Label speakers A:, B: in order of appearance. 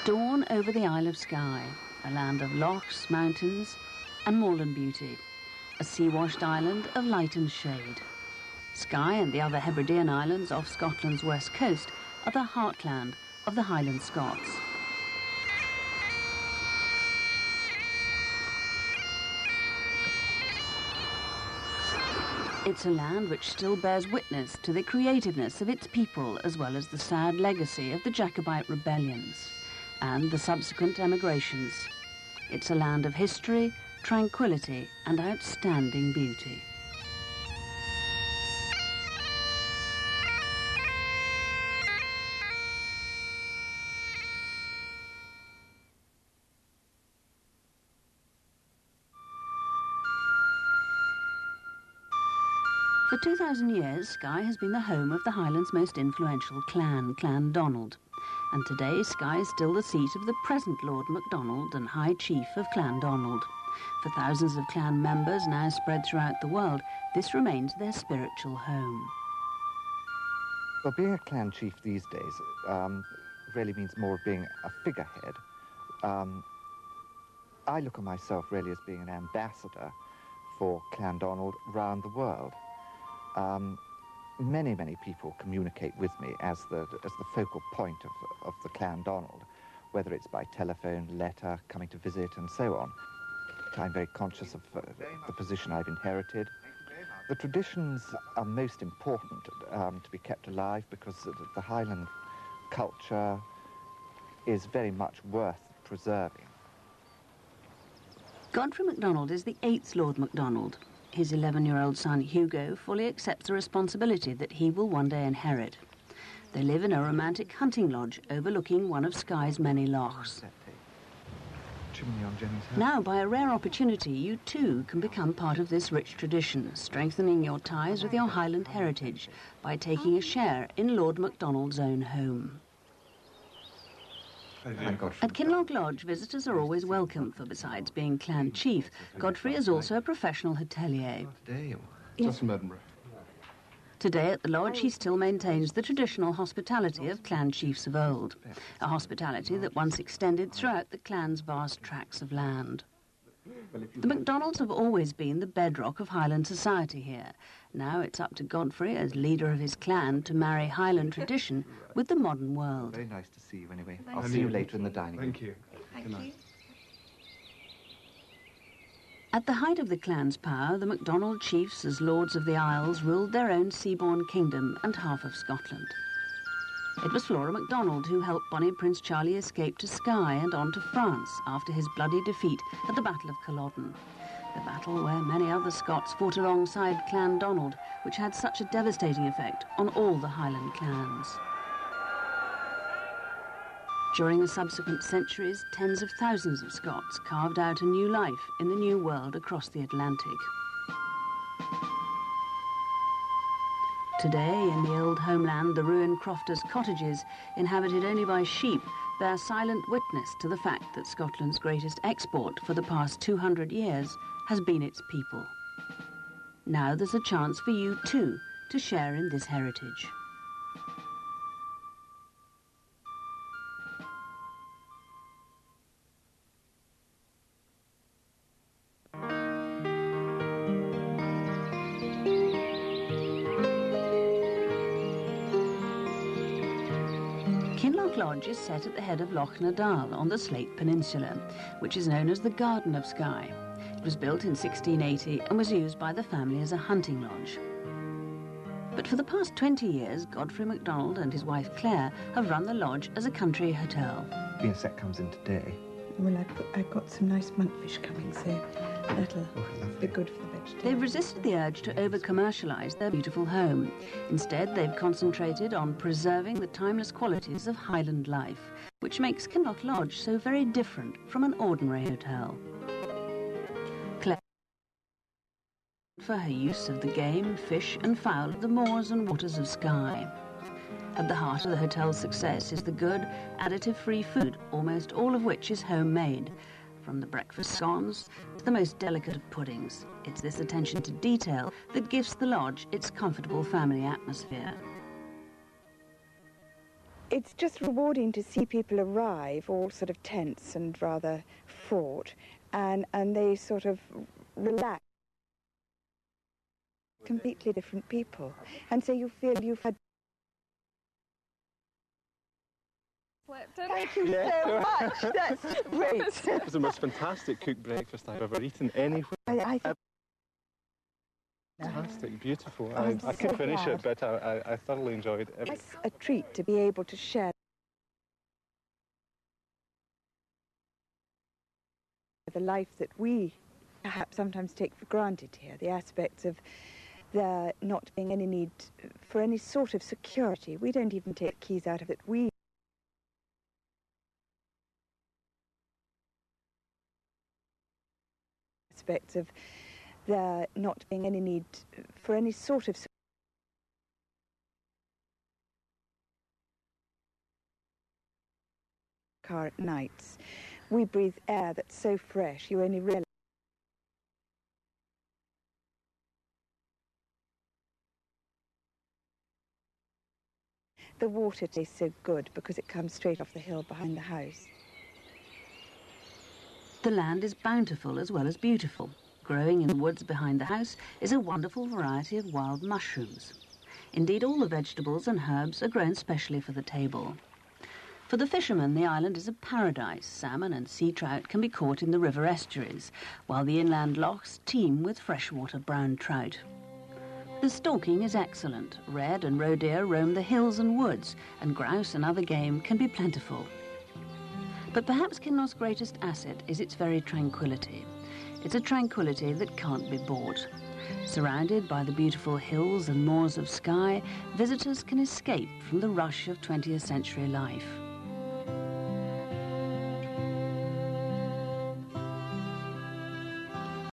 A: Dawn over the Isle of Skye, a land of lochs, mountains and moorland beauty, a sea-washed island of light and shade. Skye and the other Hebridean islands off Scotland's west coast are the heartland of the Highland Scots. It's a land which still bears witness to the creativeness of its people, as well as the sad legacy of the Jacobite rebellions and the subsequent emigrations. It's a land of history, tranquility and outstanding beauty. For 2,000 years, Skye has been the home of the Highlands' most influential clan, Clan Donald. And today, Skye is still the seat of the present Lord MacDonald and High Chief of Clan Donald. For thousands of clan members now spread throughout the world, this remains their spiritual home.
B: Well, being a clan chief these days really means more of being a figurehead. I look at myself really as being an ambassador for Clan Donald round the world. Many people communicate with me as the focal point of the Clan Donald, whether it's by telephone, letter, coming to visit and so on. I'm very conscious of the position I've inherited. The traditions are most important to be kept alive because the Highland culture is very much worth preserving.
A: Godfrey MacDonald is the 8th Lord MacDonald. His 11-year-old son, Hugo, fully accepts the responsibility that he will one day inherit. They live in a romantic hunting lodge overlooking one of Skye's many lochs. Now, by a rare opportunity, you too can become part of this rich tradition, strengthening your ties with your Highland heritage by taking a share in Lord MacDonald's own home. At Kinloch Lodge, visitors are always welcome, for besides being clan chief, Godfrey is also a professional hotelier.
C: Just from Edinburgh.
A: Today at the lodge, he still maintains the traditional hospitality of clan chiefs of old, a hospitality that once extended throughout the clan's vast tracts of land. The MacDonalds have always been the bedrock of Highland society here. Now it's up to Godfrey, as leader of his clan, to marry Highland tradition with the modern world.
B: Very nice to see you anyway. I'll see you later in the dining room.
C: Thank you.
D: Thank you.
A: At the height of the clan's power, the MacDonald chiefs, as lords of the Isles, ruled their own seaborne kingdom and half of Scotland. It was Flora MacDonald who helped Bonnie Prince Charlie escape to Skye and on to France after his bloody defeat at the Battle of Culloden, the battle where many other Scots fought alongside Clan Donald, which had such a devastating effect on all the Highland clans. During the subsequent centuries, tens of thousands of Scots carved out a new life in the new world across the Atlantic. Today, in the old homeland, the ruined crofters' cottages, inhabited only by sheep, bear silent witness to the fact that Scotland's greatest export for the past 200 years has been its people. Now there's a chance for you, too, to share in this heritage. Kinloch Lodge is set at the head of Loch Nadal on the Slate Peninsula, which is known as the Garden of Skye. It was built in 1680 and was used by the family as a hunting lodge. But for the past 20 years, Godfrey MacDonald and his wife Claire have run the lodge as a country hotel.
B: Being set comes in today.
D: Well, I got some nice monkfish coming, so that'll be good for the vegetarians.
A: They've resisted the urge to over-commercialise their beautiful home. Instead, they've concentrated on preserving the timeless qualities of Highland life, which makes Kinloch Lodge so very different from an ordinary hotel. Claire, for her use of the game, fish and fowl of the moors and waters of Skye. At the heart of the hotel's success is the good, additive-free food, almost all of which is homemade, from the breakfast scones to the most delicate of puddings. It's this attention to detail that gives the lodge its comfortable family atmosphere.
D: It's just rewarding to see people arrive, all sort of tense and rather fraught, and they sort of relax. Completely different people. And so you feel you've had... Thank you so much. That's great.
C: It was the most fantastic cooked breakfast I've ever eaten anywhere.
D: I
C: Fantastic, beautiful.
D: Oh,
C: I could
D: so
C: finish
D: glad.
C: it, but I thoroughly enjoyed it.
D: It's a treat to be able to share the life that we perhaps sometimes take for granted here, the aspects of there not being any need for any sort of security. We don't even take keys out of it. We aspects of there not being any need for any sort of car at nights. We breathe air that's so fresh you only realize the water tastes so good because it comes straight off the hill behind the house.
A: The land is bountiful as well as beautiful. Growing in the woods behind the house is a wonderful variety of wild mushrooms. Indeed, all the vegetables and herbs are grown specially for the table. For the fishermen, the island is a paradise. Salmon and sea trout can be caught in the river estuaries, while the inland lochs teem with freshwater brown trout. The stalking is excellent. Red and roe deer roam the hills and woods, and grouse and other game can be plentiful. But perhaps Kinloch's greatest asset is its very tranquility. It's a tranquility that can't be bought. Surrounded by the beautiful hills and moors of Skye, visitors can escape from the rush of 20th century life.